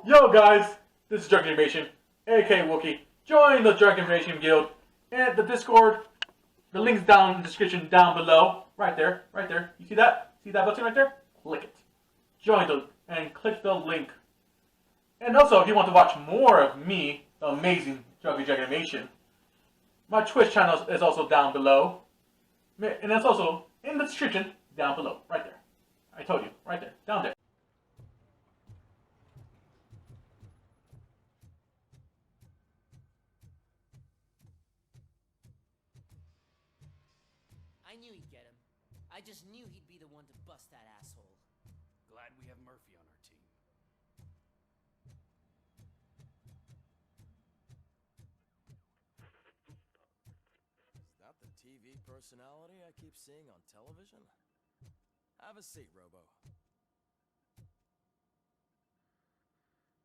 Yo guys, this is Drunken Invasion, aka Wookie. Join the Drunken Invasion Guild and the Discord. The link's down in the description down below. Right there, right there. You see that? See that button right there? Click it. Join the and click the link. And also, if you want to watch more of me, the amazing Drunken Invasion, my Twitch channel is also down below. And it's also in the description down below. Right there. I told you. Right there. Down there. I knew he'd get him. I just knew he'd be the one to bust that asshole. Glad we have Murphy on our team. Is that the TV personality I keep seeing on television? Have a seat, Robo.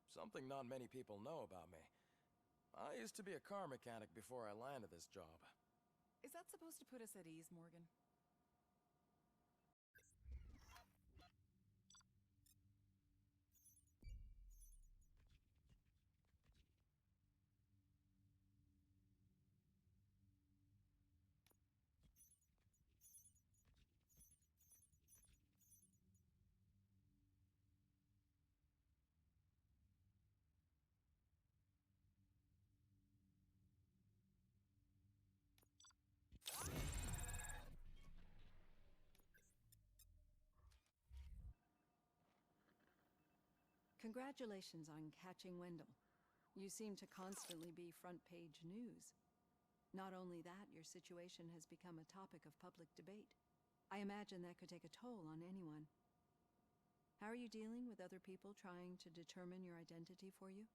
Something not many people know about me. I used to be a car mechanic before I landed this job. Is that supposed to put us at ease, Morgan? Congratulations on catching Wendell. You seem to constantly be front-page news. Not only that, your situation has become a topic of public debate. I imagine that could take a toll on anyone. How are you dealing with other people trying to determine your identity for you?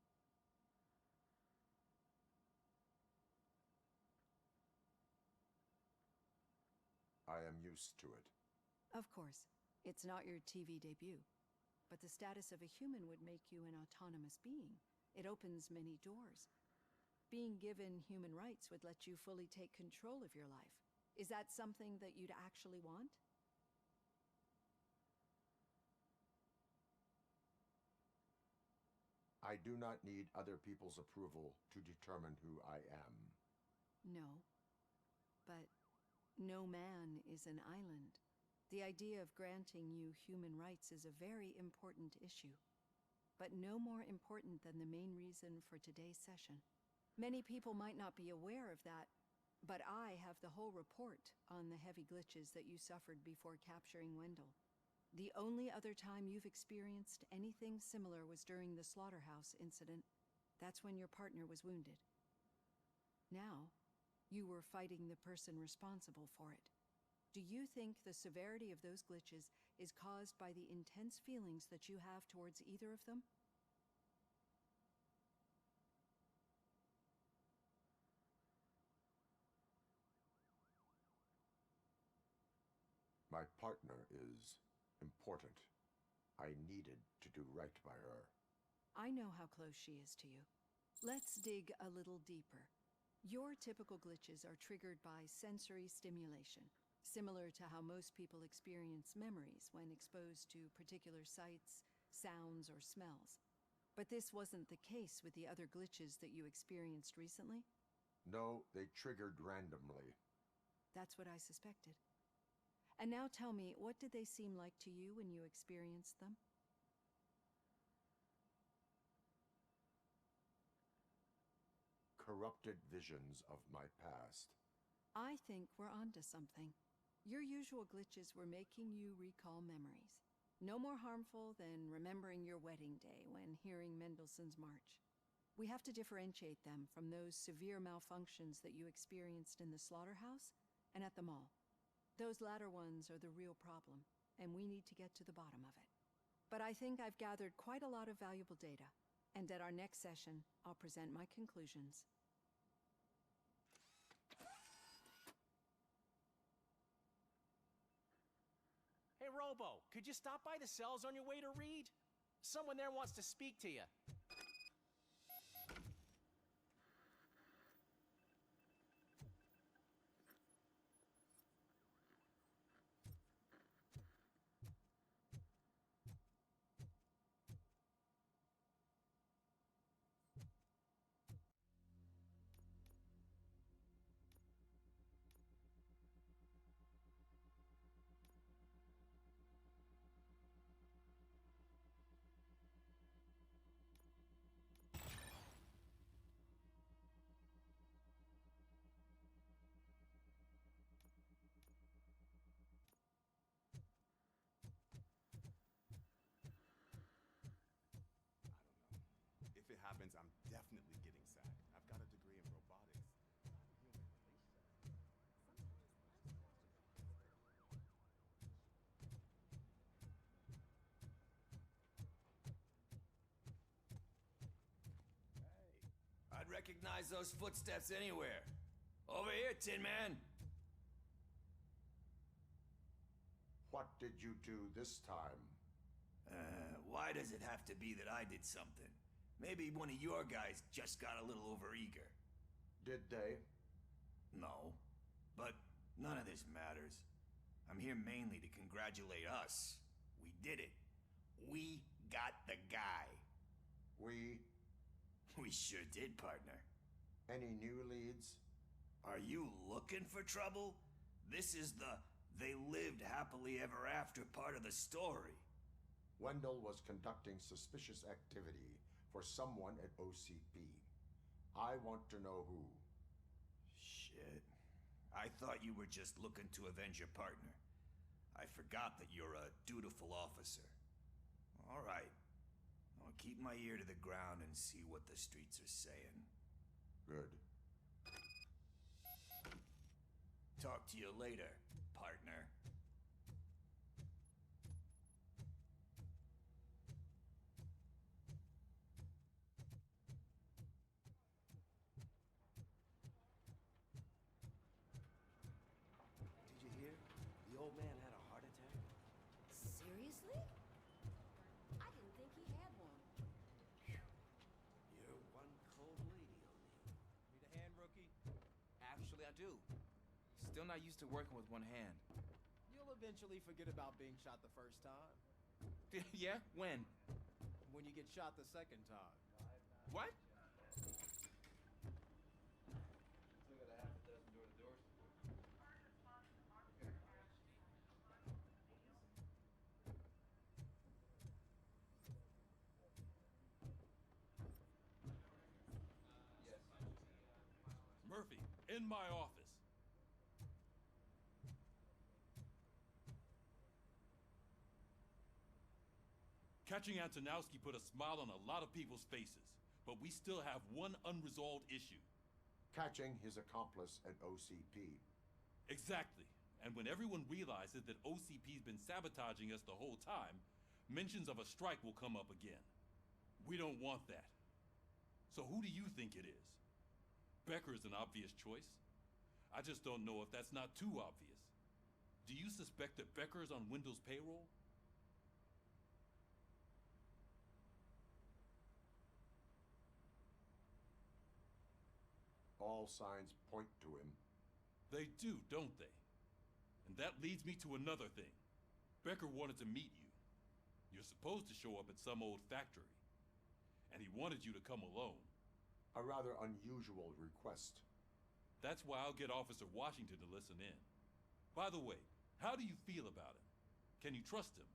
I am used to it. Of course, it's not your TV debut. But the status of a human would make you an autonomous being. It opens many doors. Being given human rights would let you fully take control of your life. Is that something that you'd actually want? I do not need other people's approval to determine who I am. No. But no man is an island. The idea of granting you human rights is a very important issue, but no more important than the main reason for today's session. Many people might not be aware of that, but I have the whole report on the heavy glitches that you suffered before capturing Wendell. The only other time you've experienced anything similar was during the slaughterhouse incident. That's when your partner was wounded. Now, you were fighting the person responsible for it. Do you think the severity of those glitches is caused by the intense feelings that you have towards either of them? My partner is important. I needed to do right by her. I know how close she is to you. Let's dig a little deeper. Your typical glitches are triggered by sensory stimulation, similar to how most people experience memories when exposed to particular sights, sounds, or smells. But this wasn't the case with the other glitches that you experienced recently? No, they triggered randomly. That's what I suspected. And now tell me, what did they seem like to you when you experienced them? Corrupted visions of my past. I think we're onto something. Your usual glitches were making you recall memories. No more harmful than remembering your wedding day when hearing Mendelssohn's March. We have to differentiate them from those severe malfunctions that you experienced in the slaughterhouse and at the mall. Those latter ones are the real problem, and we need to get to the bottom of it. But I think I've gathered quite a lot of valuable data, and at our next session, I'll present my conclusions. Hey, Robo, could you stop by the cells on your way to read? Someone there wants to speak to you. friends, I'm definitely getting sacked. I've got a degree in robotics. I'd recognize those footsteps anywhere. Over here, Tin Man. What did you do this time? Why does it have to be that I did something? Maybe one of your guys just got a little overeager. Did they? No, but none of this matters. I'm here mainly to congratulate us. We did it. We got the guy. We? We sure did, partner. Any new leads? Are you looking for trouble? This is the they lived happily ever after part of the story. Wendell was conducting suspicious activity for someone at OCP. I want to know who. Shit. I thought you were just looking to avenge your partner. I forgot that you're a dutiful officer. All right. I'll keep my ear to the ground and see what the streets are saying. Good. Talk to you later, partner. Did you hear? The old man had a heart attack. Seriously? I didn't think he had one. You're one cold lady, O'Neill. Need a hand, rookie? Actually, I do. Still not used to working with one hand. You'll eventually forget about being shot the first time. Yeah? When? When you get shot the second time. What? Murphy, in my office. Catching Antonowski put a smile on a lot of people's faces, but we still have one unresolved issue. Catching his accomplice at OCP. Exactly. And when everyone realizes that OCP's been sabotaging us the whole time, mentions of a strike will come up again. We don't want that. So who do you think it is? Becker is an obvious choice. I just don't know if that's not too obvious. Do you suspect that Becker is on Wendell's payroll? All signs point to him. They do, don't they? And that leads me to another thing. Becker wanted to meet you. You're supposed to show up at some old factory. And he wanted you to come alone. A rather unusual request. That's why I'll get Officer Washington to listen in. By the way, how do you feel about him? Can you trust him?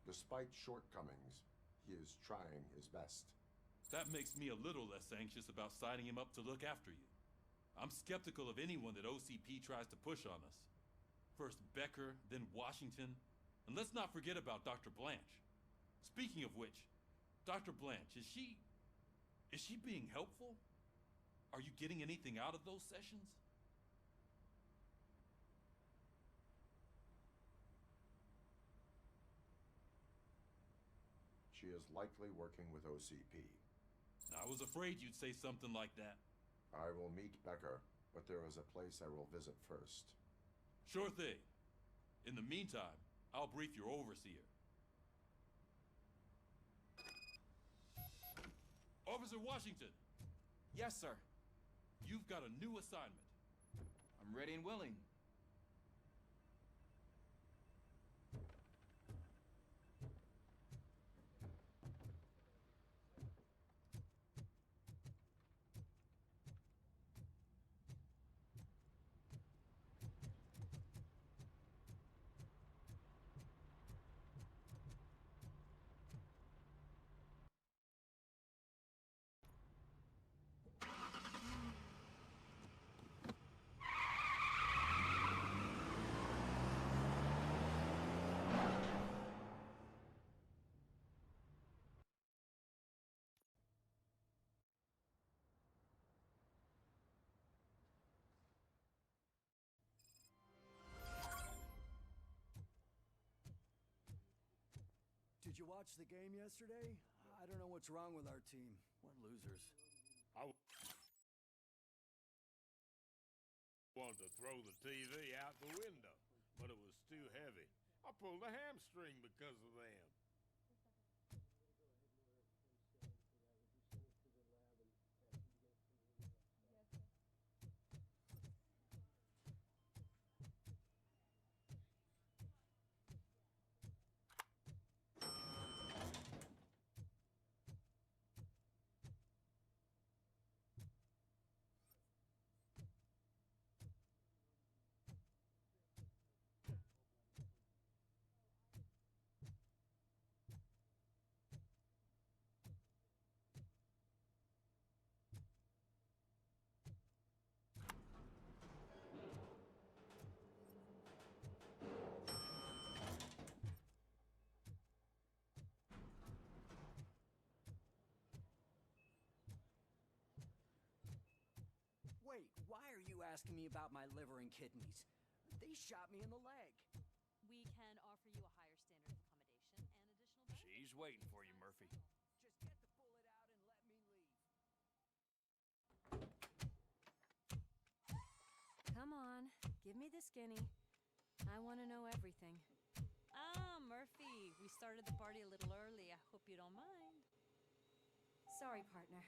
Despite shortcomings, he is trying his best. That makes me a little less anxious about signing him up to look after you. I'm skeptical of anyone that OCP tries to push on us. First Becker, then Washington, and let's not forget about Dr. Blanche. Speaking of which, Dr. Blanche, is she being helpful? Are you getting anything out of those sessions? She is likely working with OCP. I was afraid you'd say something like that. I will meet Becker, but there is a place I will visit first. Sure thing. In the meantime, I'll brief your overseer. Officer Washington, Yes, sir. you've got a new assignment. I'm ready and willing. Did you watch the game yesterday? I don't know what's wrong with our team. We're losers. I wanted to throw the TV out the window, but it was too heavy. I pulled a hamstring because of them. Wait, why are you asking me about my liver and kidneys? They shot me in the leg. We can offer you a higher standard of accommodation and additional benefits. She's waiting for you, Murphy. Just get the bullet out and let me leave. Come on, give me the skinny. I want to know everything. Ah, Murphy, we started the party a little early. I hope you don't mind. Sorry, partner.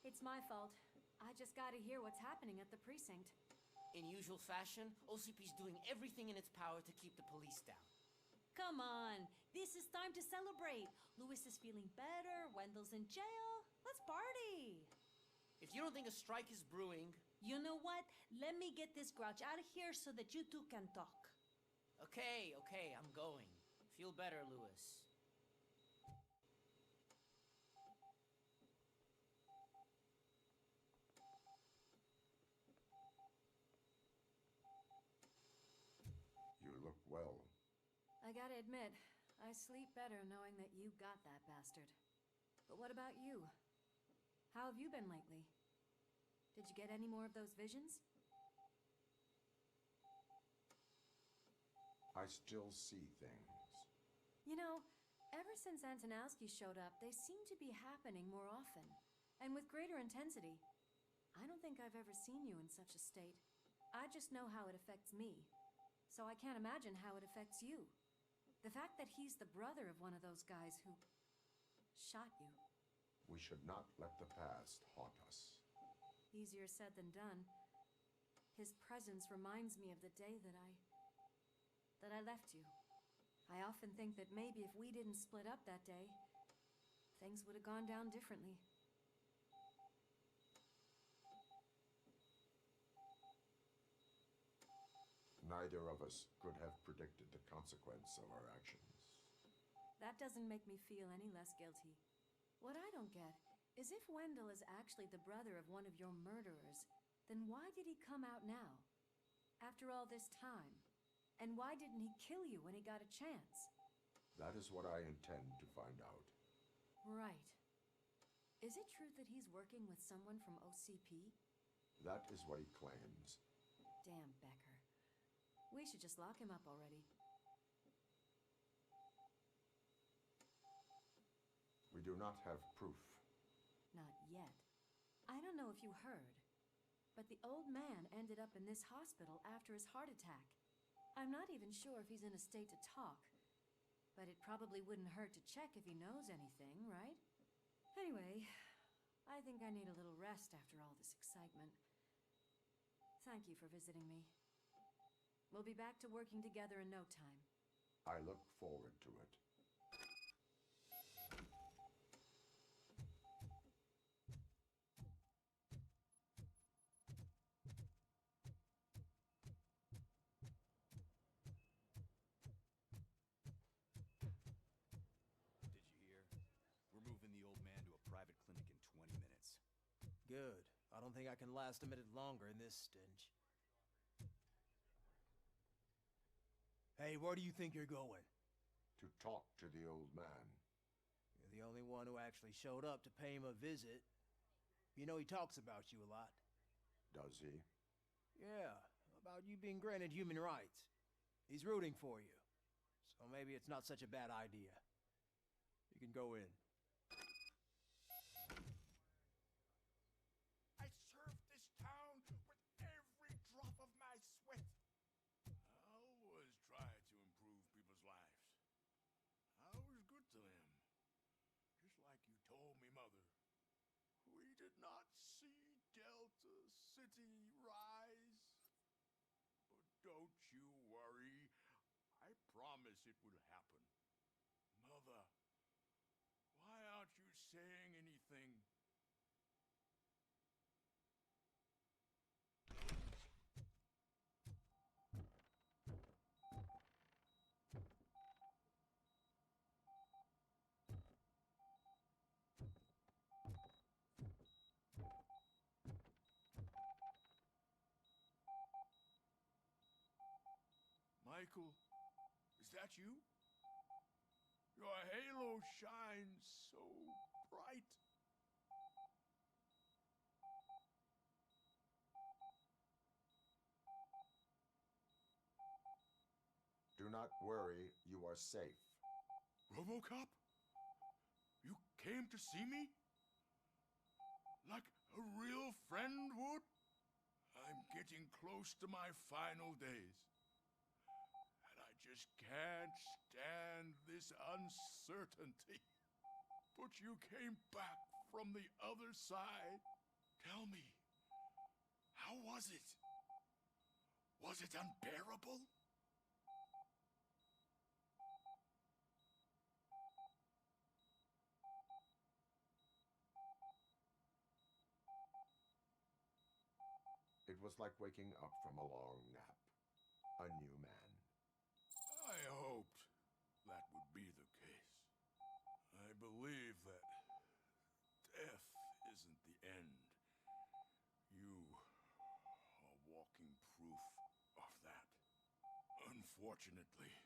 It's my fault. I just gotta hear what's happening at the precinct. In usual fashion, OCP's doing everything in its power to keep the police down. Come on, this is time to celebrate. Lewis is feeling better, Wendell's in jail. Let's party. If you don't think a strike is brewing... You know what? Let me get this grouch out of here so that you two can talk. Okay, I'm going. Feel better, Lewis. You look well. I gotta admit, I sleep better knowing that you got that bastard. But what about you? How have you been lately? Did you get any more of those visions? I still see things. You know, ever since Antonowski showed up, they seem to be happening more often, and with greater intensity. I don't think I've ever seen you in such a state. I just know how it affects me, so I can't imagine how it affects you. The fact that he's the brother of one of those guys who shot you. We should not let the past haunt us. Easier said than done. His presence reminds me of the day that I left you. I often think that maybe if we didn't split up that day, things would have gone down differently. Neither of us could have predicted the consequence of our actions. That doesn't make me feel any less guilty. What I don't get is if Wendell is actually the brother of one of your murderers, then why did he come out now? After all this time? And why didn't he kill you when he got a chance? That is what I intend to find out. Right. Is it true that he's working with someone from OCP? That is what he claims. Damn Becker. We should just lock him up already. We do not have proof. Not yet. I don't know if you heard, but the old man ended up in this hospital after his heart attack. I'm not even sure if he's in a state to talk, but it probably wouldn't hurt to check if he knows anything, right? Anyway, I think I need a little rest after all this excitement. Thank you for visiting me. We'll be back to working together in no time. I look forward to it. Did you hear? We're moving the old man to a private clinic in 20 minutes. Good. I don't think I can last a minute longer in this stench. Hey, where do you think you're going? To talk to the old man. You're the only one who actually showed up to pay him a visit. You know he talks about you a lot. Does he? Yeah, about you being granted human rights. He's rooting for you. So maybe it's not such a bad idea. You can go in. I served this town with every drop of my sweat. I always try to improve people's lives. I was good to them. Just like you told me, Mother. We did not see Delta City rise. But don't you worry. I promise it will happen. Mother, why aren't you saying anything? Michael, is that you? Your halo shines so bright. Do not worry, you are safe. RoboCop? You came to see me? Like a real friend would? I'm getting close to my final days. And I just can't stand this uncertainty. But you came back from the other side. Tell me, how was it? Was it unbearable? It was like waking up from a long nap. A new man. I hoped that would be the case. I believe that death isn't the end. You are walking proof of that. Unfortunately,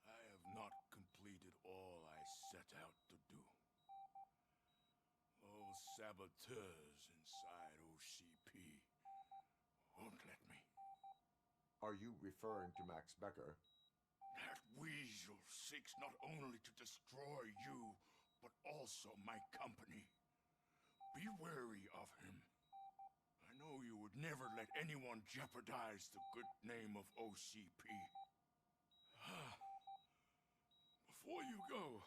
I have not completed all I set out to do. Those saboteurs inside OCP won't let me. Are you referring to Max Becker? That weasel seeks not only to destroy you, but also my company. Be wary of him. I know you would never let anyone jeopardize the good name of OCP. Before you go,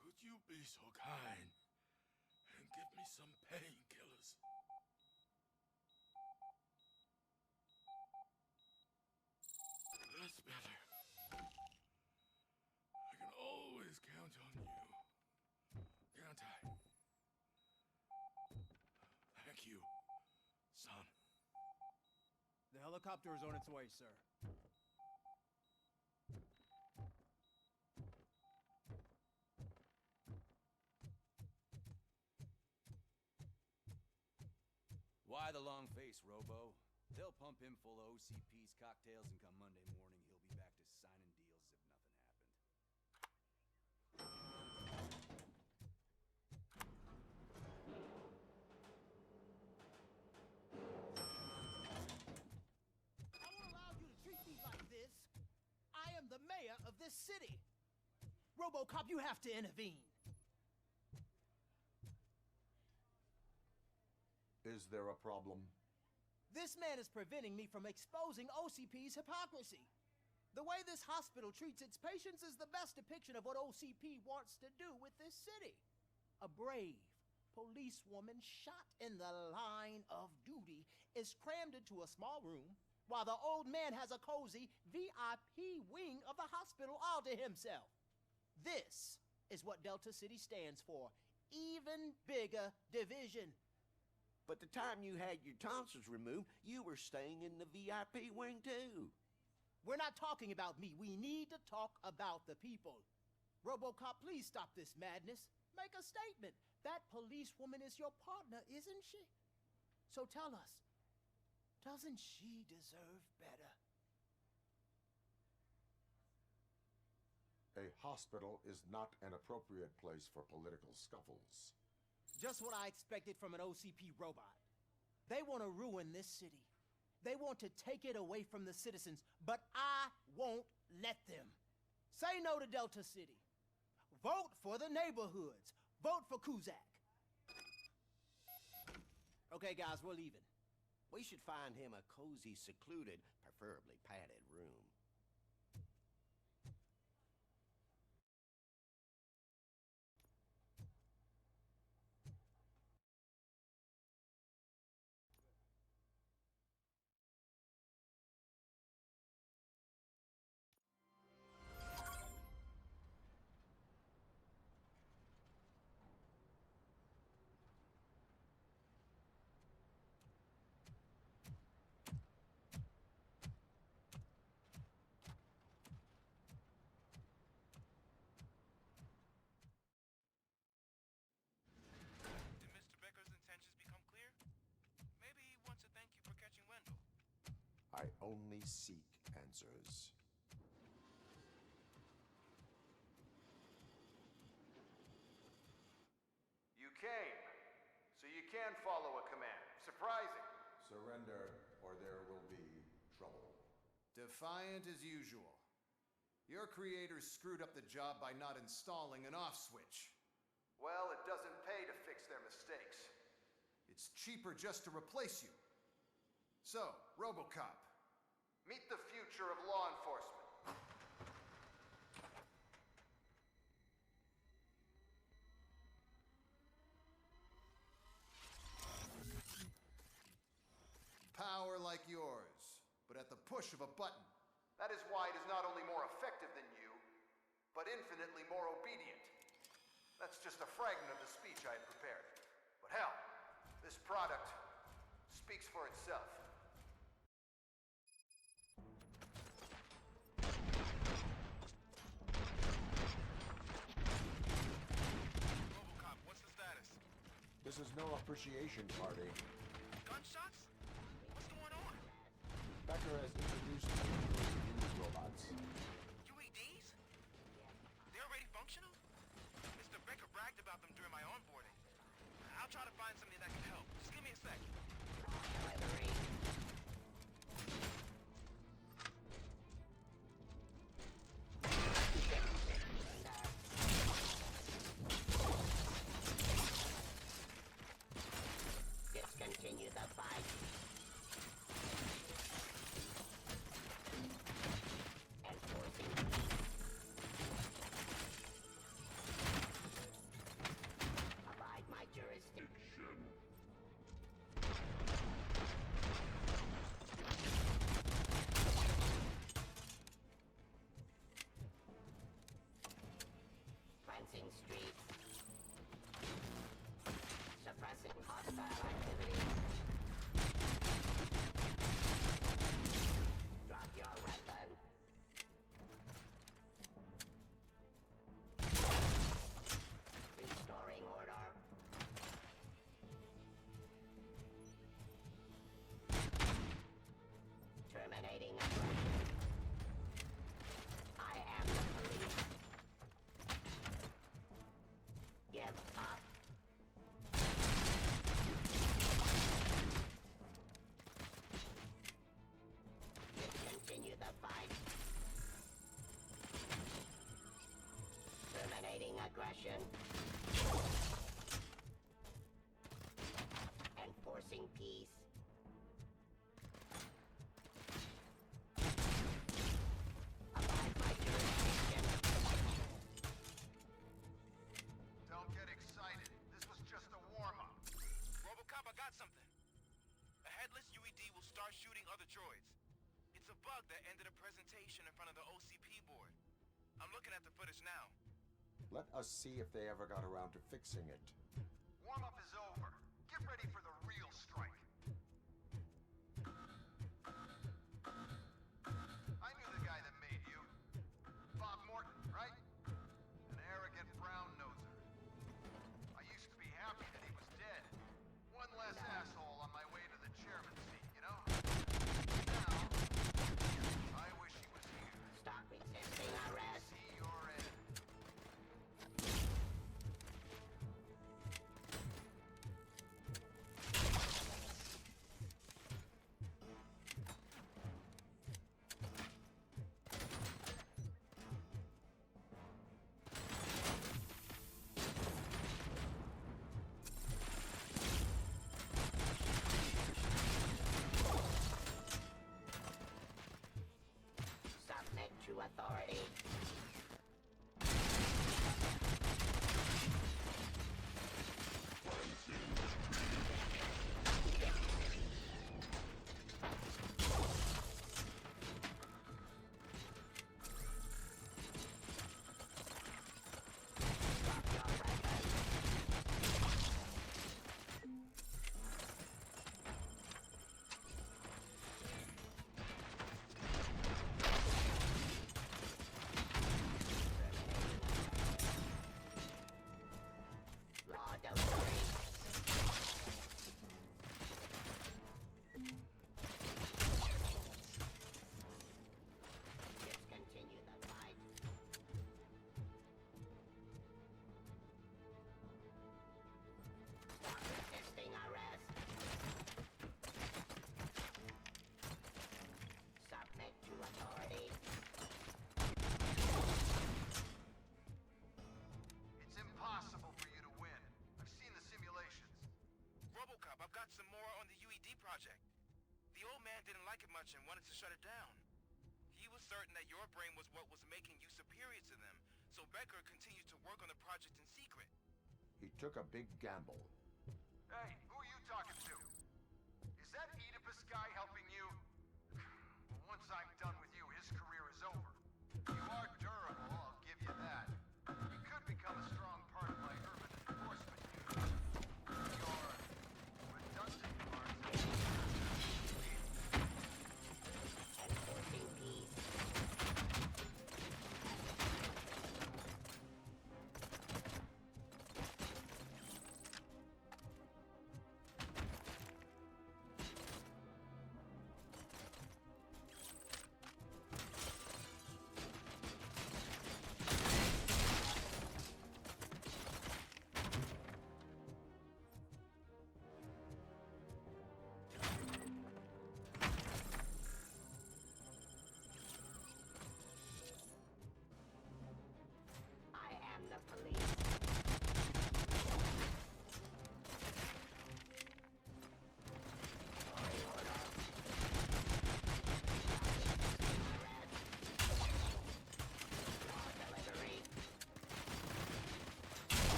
could you be so kind and give me some painkillers? That's better. I can always count on you, can't I? Thank you, son. The helicopter is on its way, sir. Why the long face, Robo? They'll pump him full of OCP's cocktails, and come Monday morning, he'll be back to signing deals as if nothing happened. I won't allow you to treat me like this. I am the mayor of this city. RoboCop, you have to intervene. Is there a problem? This man is preventing me from exposing OCP's hypocrisy. The way this hospital treats its patients is the best depiction of what OCP wants to do with this city. A brave policewoman shot in the line of duty is crammed into a small room, while the old man has a cozy VIP wing of the hospital all to himself. This is what Delta City stands for. Even bigger division. But the time you had your tonsils removed, you were staying in the VIP wing too. We're not talking about me. We need to talk about the people. RoboCop, please stop this madness. Make a statement. That policewoman is your partner, isn't she? So tell us, doesn't she deserve better? A hospital is not an appropriate place for political scuffles. Just what I expected from an OCP robot. They want to ruin this city. They want to take it away from the citizens, but I won't let them. Say no to Delta City. Vote for the neighborhoods. Vote for Kuzak. Okay, guys, we're leaving. We should find him a cozy, secluded, preferably padded room. Did Mr. Becker's intentions become clear? Maybe he wants to thank you for catching Wendell. I only seek answers. You came, so you can follow a command. Surprising. Surrender, or there will be trouble. Defiant as usual. Your creators screwed up the job by not installing an off switch. Well, it doesn't pay to fix their mistakes. It's cheaper just to replace you. So, RoboCop, meet the future of law enforcement. Power like yours, but at the push of a button. That is why it is not only more effective than you, but infinitely more obedient. That's just a fragment of the speech I had prepared. But hell, this product speaks for itself. RoboCop, what's the status? This is no appreciation party. Gunshots? What's going on? Becker has introduced me to these robots. UEDs? They're already functional? Mr. Becker bragged about them during my onboarding. I'll try to find something that can help. Just give me a sec. Discontinue the fight. Enforcing abide my jurisdiction. Cleansing streets. Suppressing hostile activity. Drop your weapon. Restoring order. Terminating aggression. I am the police. Give up. Discontinue the fight. Terminating aggression. Enforcing peace. Abide my jurisdiction. Don't get excited. This was just a warm-up. RoboCop, I got something. A headless UED will start shooting other droids. It's a bug that ended a presentation in front of the OCP board. I'm looking at the footage now. Let us see if they ever got around to fixing it. Warm-up is over. Get ready for the real strike. I knew the guy that made you. Bob Morton, right? An arrogant brown-noser. I used to be happy that he was dead. One less asshole on my way to the chairman's seat, you know? Now, I wish he was here. Stop resisting arrest. See your end. certain that your brain was what was making you superior to them, so Becker continued to work on the project in secret. He took a big gamble. Hey, who are you talking to? Is that Oedipus guy helping you? Well, once I'm done with you, his career is over. You are durable, I'll give you that. You could become a strong part of my urban enforcement unit. You're redundant, aren't you?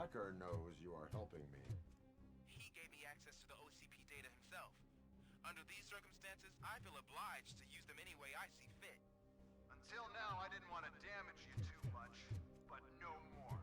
Becker knows you are helping me. He gave me access to the OCP data himself. Under these circumstances, I feel obliged to use them any way I see fit. Until now, I didn't want to damage you too much, but no more.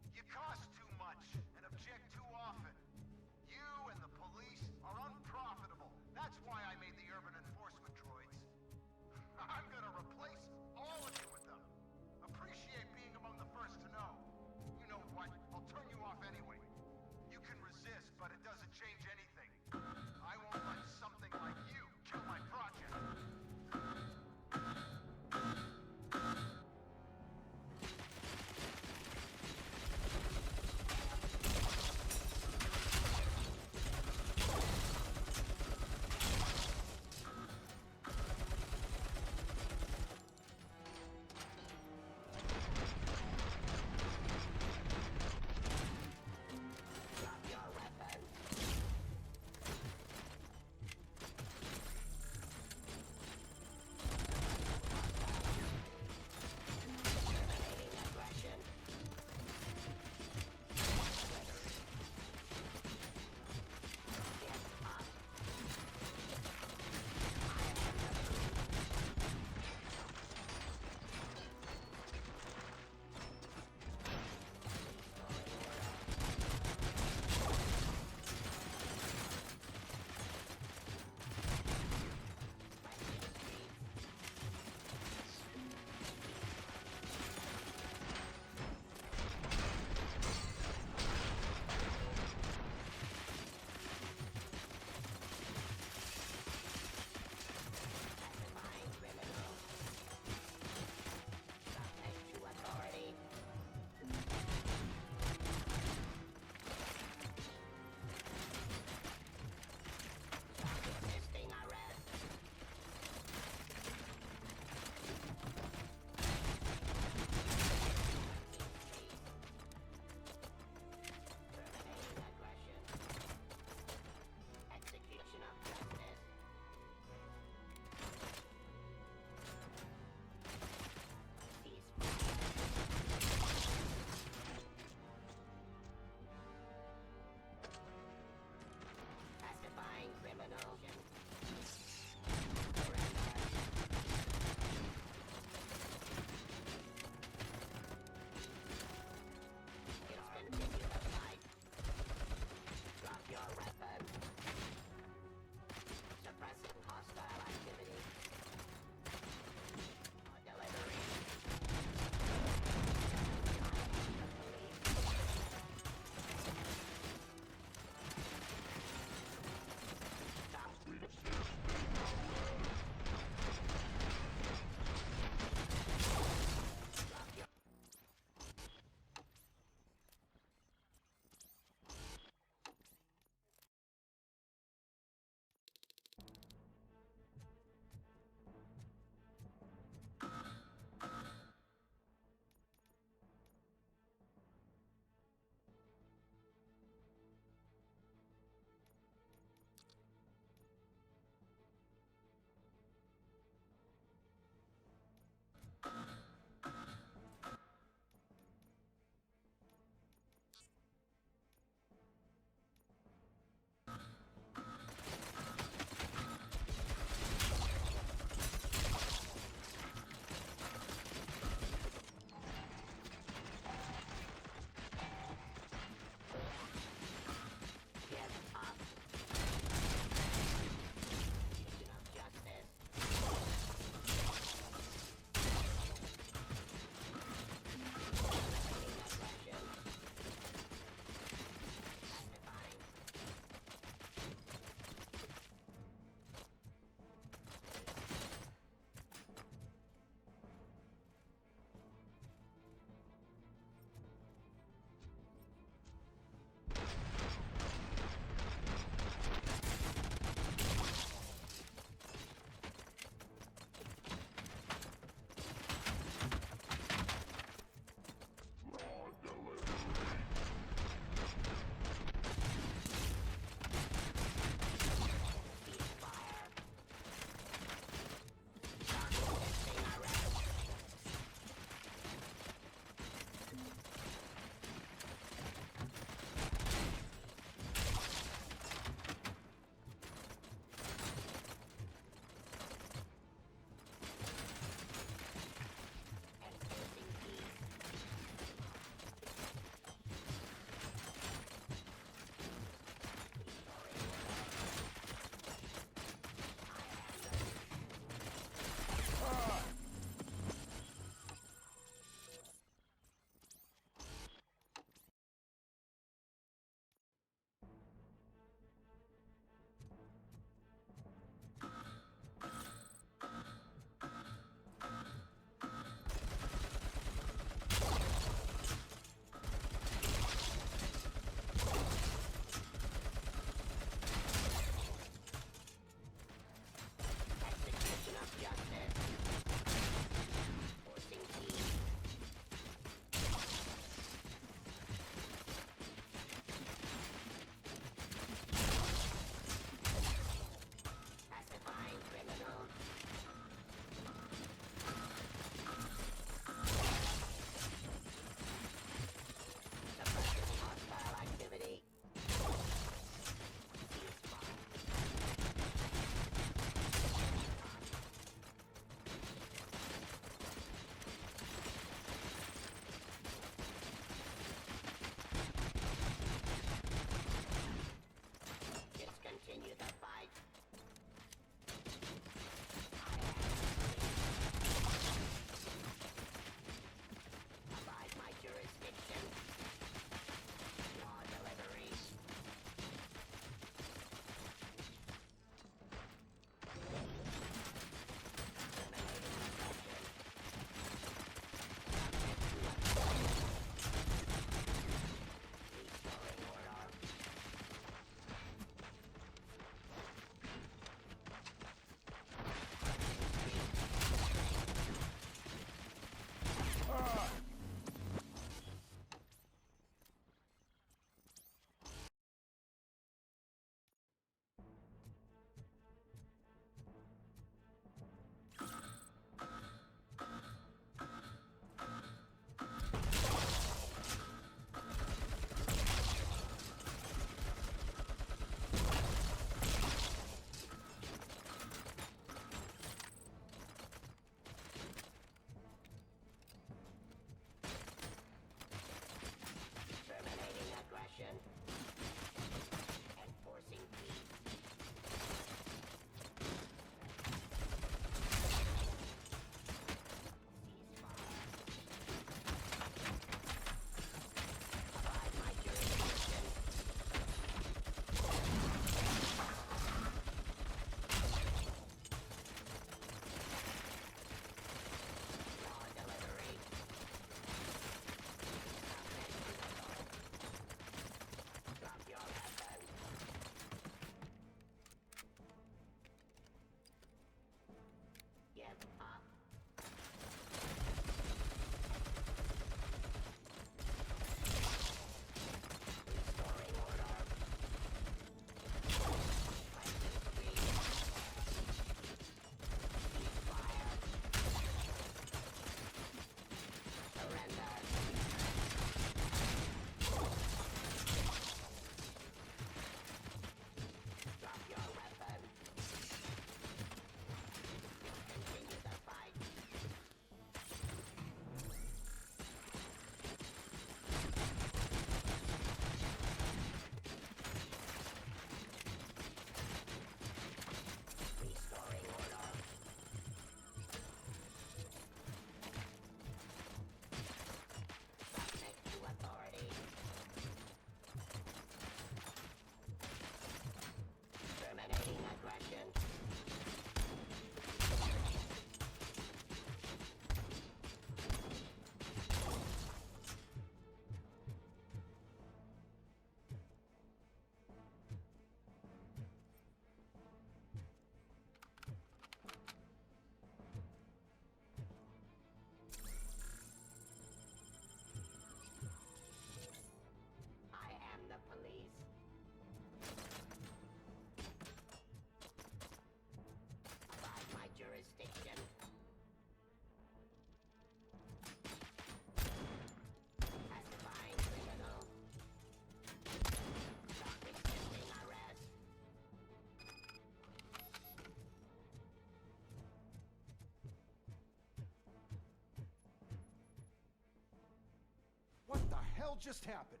hell just happened?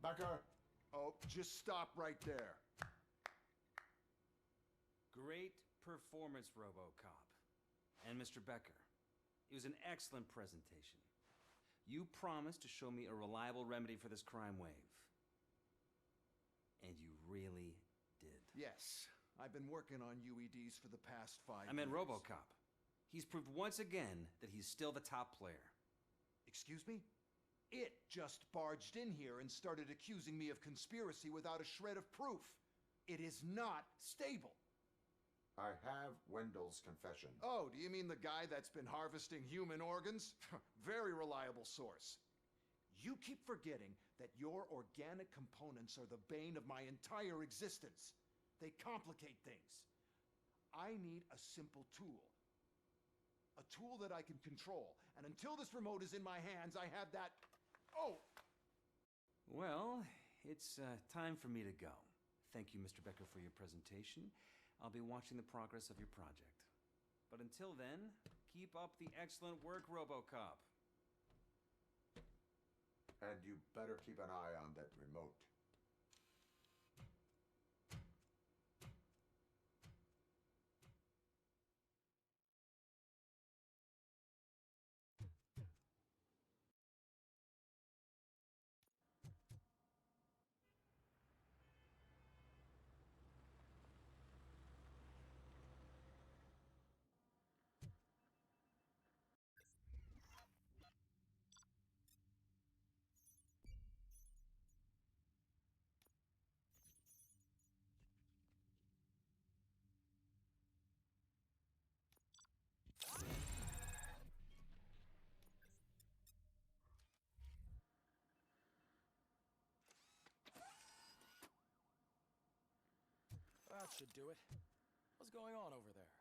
Becker! Oh, just stop right there. Great performance, RoboCop. And Mr. Becker, it was an excellent presentation. You promised to show me a reliable remedy for this crime wave. And you really did. Yes, I've been working on UEDs for the past 5 I meant years. RoboCop. He's proved once again that he's still the top player. Excuse me? It just barged in here and started accusing me of conspiracy without a shred of proof. It is not stable. I have Wendell's confession. Oh, do you mean the guy that's been harvesting human organs? Very reliable source. You keep forgetting that your organic components are the bane of my entire existence. They complicate things. I need a simple tool. A tool that I can control. And until this remote is in my hands, I have that... Oh! Well, it's time for me to go. Thank you, Mr. Becker, for your presentation. I'll be watching the progress of your project. But until then, keep up the excellent work, RoboCop. And you better keep an eye on that remote. That should do it. What's going on over there?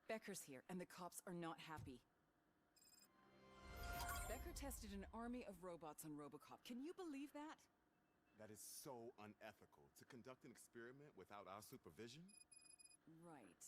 Becker's here, and the cops are not happy. Becker tested an army of robots on RoboCop. Can you believe that? That is so unethical. To conduct an experiment without our supervision? Right.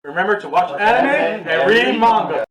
Remember to watch anime and read manga.